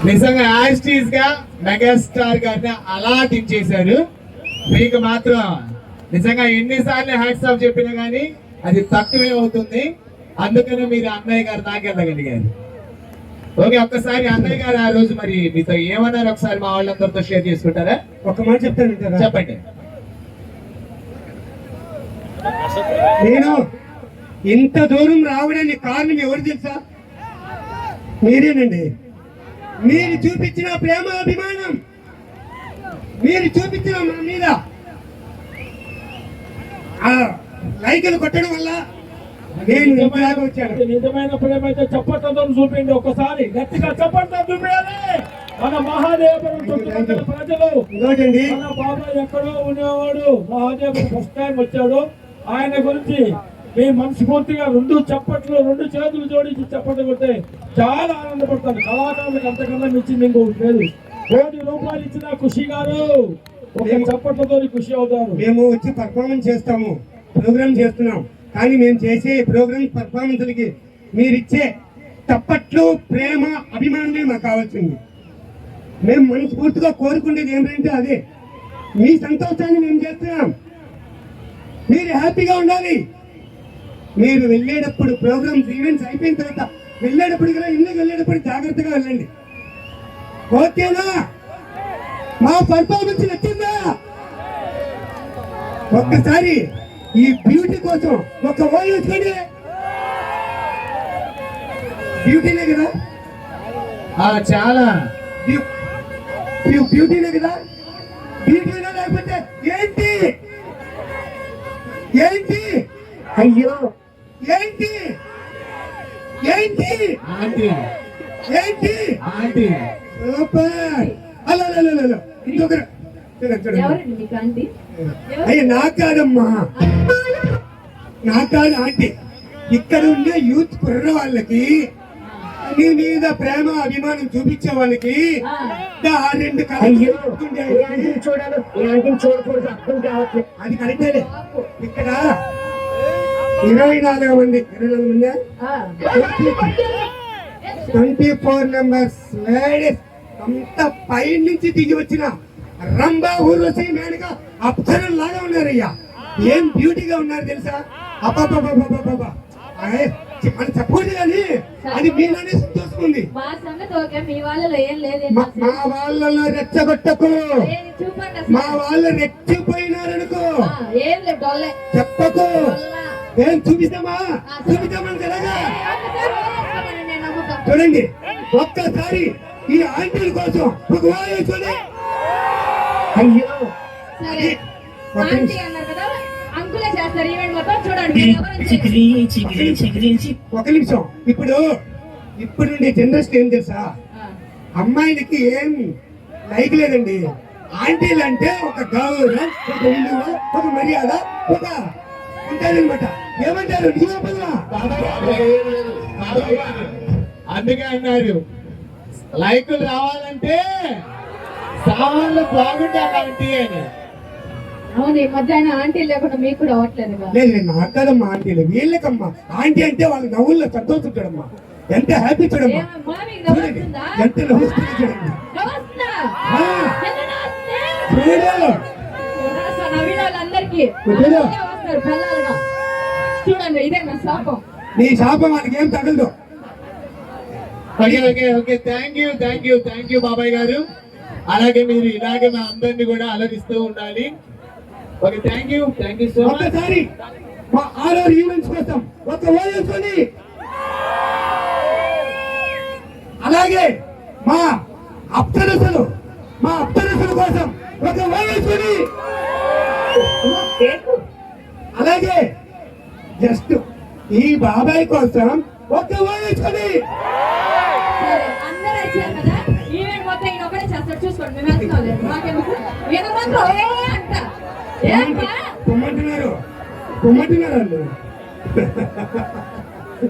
నిజంగా యాస్టీస్ గా మెగాస్టార్ గారిని అలా దించేశారు. మీకు మాత్రం నిజంగా ఎన్నిసార్లు హ్యాట్స్ ఆఫ్ చెప్పినా గానీ అది తక్కువే అవుతుంది. అందుకనే మీరు అన్నయ్య గారు దాకెళ్ళగలిగారు. ఓకే, ఒక్కసారి అన్నయ్య గారు ఆ రోజు మరి మీతో ఏమన్నారు ఒకసారి మా వాళ్ళందరితో షేర్ చేసుకుంటారా? ఒక మాట చెప్తాను, చెప్పండి. నేను ఇంత దూరం రావడానికి కారణం ఎవరు తెలుసా? మీరేనండి. మీరు చూపించిన ప్రేమ అభిమానం, మీరు చూపించిన మా మీద లైకులు కొట్టడం వల్ల నేను వచ్చాను. నిజమైన ప్రేమ అయితే చప్పట్లతో చూపిండి, ఒక్కసారి గట్టిగా చప్పట్లతో చూపించాలి. మన మహాదేవపురం ప్రజలు మన బాబాయ్ ఎక్కడో ఉండేవాడు, మహాదేవపురం ఫస్ట్ టైం వచ్చాడు. ఆయన గురించి మీ మనస్ఫూర్తిగా రెండు చప్పట్లు, రెండు చేతులు జోడించి చప్పట్లు కొట్టే చాలా ఆనందపడతాను. కళాకారులకు అంతకన్నా మించింది ఇంకొకటి లేదు. ₹1,000 ఇచ్చిన ఖుషి గారు ఒక చప్పట్లతో ఖుషి అవుతారు. మేము వచ్చి పర్ఫార్మెన్స్ చేస్తాము, ప్రోగ్రామ్ చేస్తున్నాం, కానీ మేము చేసే ప్రోగ్రామ్ పర్ఫార్మెన్స్లకి మీరిచ్చే చప్పట్లు, ప్రేమ, అభిమానమే మాకు కావాల్సింది. మేము మనస్ఫూర్తిగా కోరుకునేది ఏమిటంటే అదే. మీ సంతోషాన్ని మేము చేస్తున్నాం, మీరు హ్యాపీగా ఉండాలి. మీరు వెళ్ళేటప్పుడు ప్రోగ్రామ్స్ ఈవెంట్స్ అయిపోయిన తర్వాత వెళ్ళేటప్పుడు కూడా ఇళ్ళకి వెళ్ళేటప్పుడు జాగ్రత్తగా వెళ్ళండి. ఓకేనా? మా పర్ఫార్మెన్స్ నచ్చిందా? ఒక్కసారి ఈ బ్యూటీ కోసం ఒక ఓ వేసుకోండి. బ్యూటీనే కదా, చాలా బ్యూటీనే కదా. బ్యూటీనే లేకపోతే ఏంటి? ఏంటి? అయ్యో ఏంటి? ఏంటి? ఏంటి? సూపర్. అలా ఇంకొకరు అయ్యా, నా కాదమ్మా, నా కాదు ఆంటీ. ఇక్కడ ఉండే యూత్ కుర్ర వాళ్ళకి, నీ మీద ప్రేమ అభిమానం చూపించే వాళ్ళకి రెండు అది కరెక్టే. ఇక్కడ 24 మంది 24 మెంబర్స్ లేడీస్ అంత పై నుంచి దిగి వచ్చిన రంభా ఊర్వశి మేనగా అప్సరలు లాగా ఉన్నారయ్యా. ఏం బ్యూటీగా ఉన్నారు తెలుసా? అబ్బాబాబాబాబా మనం చెప్పకూడదు కానీ అది మీలోనే సంతోషం. మా వాళ్ళలో రెచ్చగొట్టకు, మా వాళ్ళు రెచ్చిపోయినారనుకో చెప్పకు. ఏం చూపిస్తామని జరగా చూడండి. ఒక్కసారి ఈ ఆంటీల కోసం ఒక వాయించుకొని. అయ్యో ఒక నిమిషం. ఇప్పుడు జనరేషన్ ఏం తెలుసా? అమ్మాయిలకి ఏం లైక్ లేదండి. ఆంటీలు అంటే ఒక గౌరవం, ఒక విలువ, ఒక మర్యాద, ఒక ఉంటారనమాట. ఏమంటారు? అందుకే అన్నారు లైకులు రావాలంటే సామాన్లు బాగుంటాయి ఆంటీ అని. అవును, ఈ మధ్య ఆంటీ లేకుండా మీకు కూడా అవ్వట్లేదు. లేదు, నాకు కాదమ్మా ఆంటీలు, వీళ్ళకమ్మా. ఆంటీ అంటే వాళ్ళ నవ్వుల్లో సంతోషం చూడమ్మా, ఎంత హ్యాపీ చూడమ్మా, ఎంత నవ్వుతుంది చూడండి. చూడండి, ఇదే నా శాపం. నీ శాపం వాళ్ళకి ఏం తగలదు. ఓకే, థ్యాంక్ యూ బాబాయ్ గారు. అలాగే మీరు ఇలాగే మా అందరినీ కూడా అలరిస్తూ ఉండాలి. Okay, thank you so much. ఒకసారి మా ఆర్ఆర్ ఈవెంట్స్ కోసం ఒక ఓయేసుకొని, అలాగే మా అప్సరసలు కోసం ఒక ఓయేసుకొని, అలాగే జస్ట్ ఈ బాబాయ్ కోసం ఒక ఓయేసుకొని.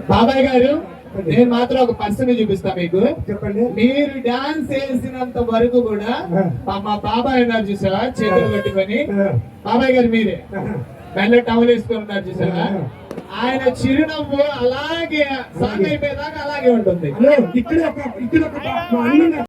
బాబాయ్ గారు, నేను మాత్రం ఒక పర్సన్ చూపిస్తా మీకు. చెప్పండి. మీరు డాన్స్ వేసినంత వరకు కూడా మా బాబాయ్ ఉన్నారు చూసారా, చేతులు కట్టుకొని. బాబాయ్ గారు మీరే మెల్ల టవల్ వేసుకొని ఉన్నారు చూసారా, ఆయన చిరునవ్వు అలాగే సాంగ్ అయిపోయేదాకా అలాగే ఉంటుంది. హలో, ఇక్కడ ఒక మా అన్న